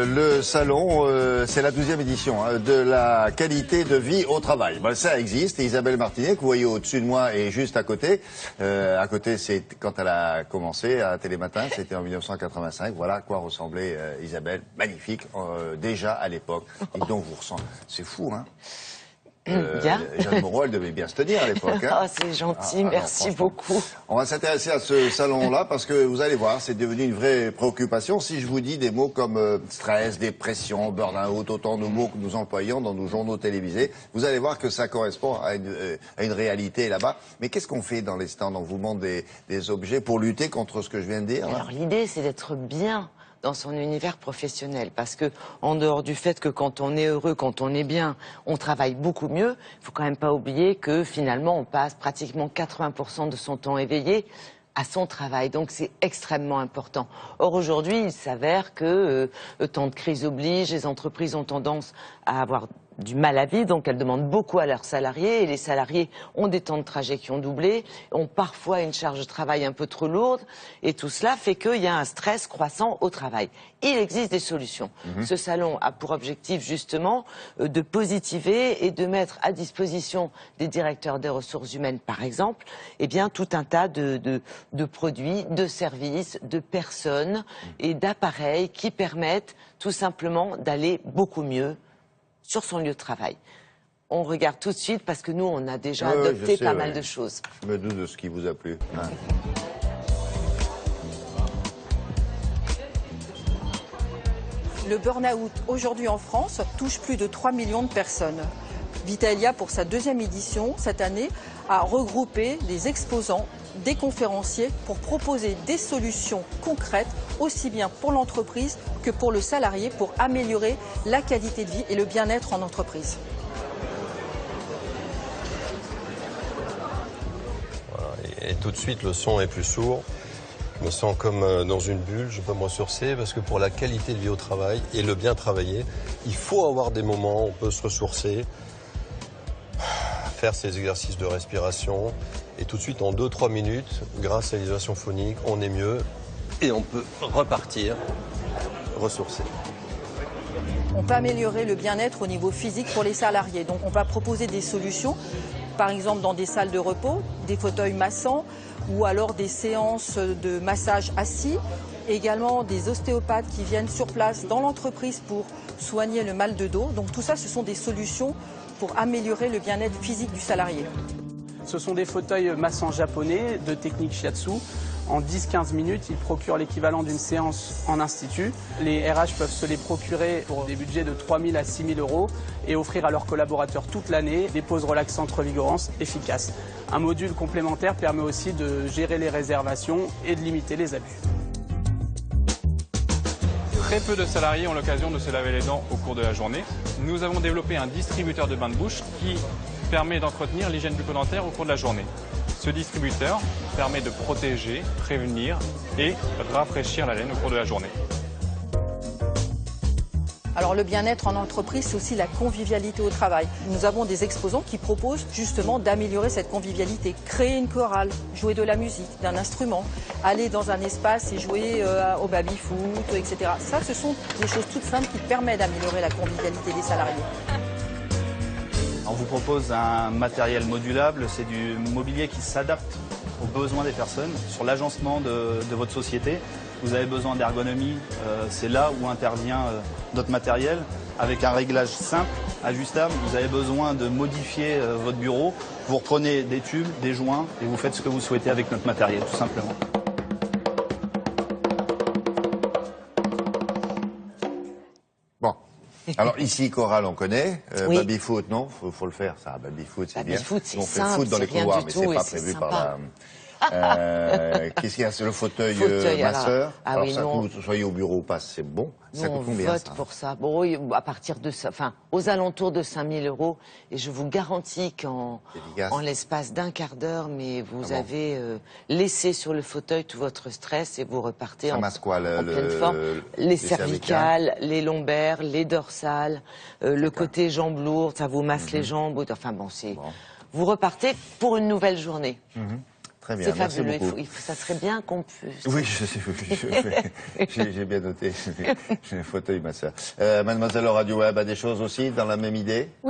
Le salon, c'est la 12e édition de la qualité de vie au travail. Ben, ça existe. Et Isabelle Martinet, que vous voyez au-dessus de moi et juste à côté. À côté, c'est quand elle a commencé à Télématin, c'était en 1985. Voilà à quoi ressemblait Isabelle. Magnifique, déjà à l'époque. Et donc vous ressentez. C'est fou, hein. Jeanne Moreau, elle devait bien se tenir à l'époque. Hein. Oh, c'est gentil, merci beaucoup. On va s'intéresser à ce salon-là parce que vous allez voir, c'est devenu une vraie préoccupation. Si je vous dis des mots comme stress, dépression, burn-out, autant de mots que nous employons dans nos journaux télévisés, vous allez voir que ça correspond à une réalité là-bas. Mais qu'est-ce qu'on fait dans les stands? On vous montre des objets pour lutter contre ce que je viens de dire. Alors l'idée, c'est d'être bien dans son univers professionnel, parce que en dehors du fait que quand on est heureux, quand on est bien, on travaille beaucoup mieux, il faut quand même pas oublier que finalement on passe pratiquement 80% de son temps éveillé à son travail, donc c'est extrêmement important. Or aujourd'hui, il s'avère que le temps de crise oblige, les entreprises ont tendance à avoir du mal à vivre, donc elles demandent beaucoup à leurs salariés, et les salariés ont des temps de trajet qui ont doublé, ont parfois une charge de travail un peu trop lourde, et tout cela fait qu'il y a un stress croissant au travail. Il existe des solutions. Ce salon a pour objectif justement de positiver et de mettre à disposition des directeurs des ressources humaines, par exemple, eh bien tout un tas de produits, de services, de personnes et d'appareils qui permettent tout simplement d'aller beaucoup mieux sur son lieu de travail. On regarde tout de suite parce que nous, on a déjà adopté pas mal de choses. Je me doute de ce qui vous a plu. Hein. Le burn-out aujourd'hui en France touche plus de 3 millions de personnes. Vitalia, pour sa 2e édition cette année, a regroupé des exposants, des conférenciers pour proposer des solutions concrètes, aussi bien pour l'entreprise que pour le salarié, pour améliorer la qualité de vie et le bien-être en entreprise. Voilà, et tout de suite, le son est plus sourd. Je me sens comme dans une bulle, je peux me ressourcer parce que pour la qualité de vie au travail et le bien travailler, il faut avoir des moments où on peut se ressourcer, faire ces exercices de respiration et tout de suite en 2-3 minutes, grâce à l'isolation phonique, on est mieux et on peut repartir, ressourcer. On peut améliorer le bien-être au niveau physique pour les salariés. Donc on va proposer des solutions, par exemple dans des salles de repos, des fauteuils massants ou alors des séances de massage assis. Également des ostéopathes qui viennent sur place dans l'entreprise pour soigner le mal de dos. Donc tout ça, ce sont des solutions pour améliorer le bien-être physique du salarié. Ce sont des fauteuils massants japonais de technique shiatsu. En 10-15 minutes, ils procurent l'équivalent d'une séance en institut. Les RH peuvent se les procurer pour des budgets de 3 000 à 6 000 euros et offrir à leurs collaborateurs toute l'année des pauses relaxantes revigorantes efficaces. Un module complémentaire permet aussi de gérer les réservations et de limiter les abus. Très peu de salariés ont l'occasion de se laver les dents au cours de la journée. Nous avons développé un distributeur de bain de bouche qui permet d'entretenir l'hygiène bucco-dentaire au cours de la journée. Ce distributeur permet de protéger, prévenir et rafraîchir la laine au cours de la journée. Alors le bien-être en entreprise, c'est aussi la convivialité au travail. Nous avons des exposants qui proposent justement d'améliorer cette convivialité. Créer une chorale, jouer de la musique, d'un instrument, aller dans un espace et jouer au baby-foot, etc. Ça, ce sont des choses toutes simples qui permettent d'améliorer la convivialité des salariés. On vous propose un matériel modulable, c'est du mobilier qui s'adapte aux besoins des personnes sur l'agencement de votre société. Vous avez besoin d'ergonomie, c'est là où intervient notre matériel. Avec un réglage simple, ajustable, vous avez besoin de modifier votre bureau. Vous reprenez des tubes, des joints et vous faites ce que vous souhaitez avec notre matériel, tout simplement. Bon. Alors ici, chorale, on connaît. Oui. Baby-foot, non, faut le faire, ça. Baby-foot, c'est bien. Baby-foot, c'est On fait simple, le foot dans c'est les rien couloirs, du mais tout c'est et pas c'est prévu par sympa. Qu'est-ce qu'il y a? C'est le fauteuil, masseur. Alors ça, que vous soyez au bureau ou pas, c'est bon. Ça coûte combien, vote ça? pour ça. Bon, oui, à partir de ça, enfin, aux alentours de 5 000 euros. Et je vous garantis qu'en l'espace d'un quart d'heure, mais vous avez laissé sur le fauteuil tout votre stress et vous repartez en pleine forme. Les cervicales, les lombaires, les dorsales, le côté jambes lourdes, ça vous masse les jambes. Enfin bon, c'est. Vous repartez pour une nouvelle journée. Très bien, C'est merci fabuleux. beaucoup. Ça serait bien qu'on puisse. Oui, je sais, j'ai bien noté. J'ai un fauteuil masseur. Mademoiselle Radio Web a des choses aussi dans la même idée?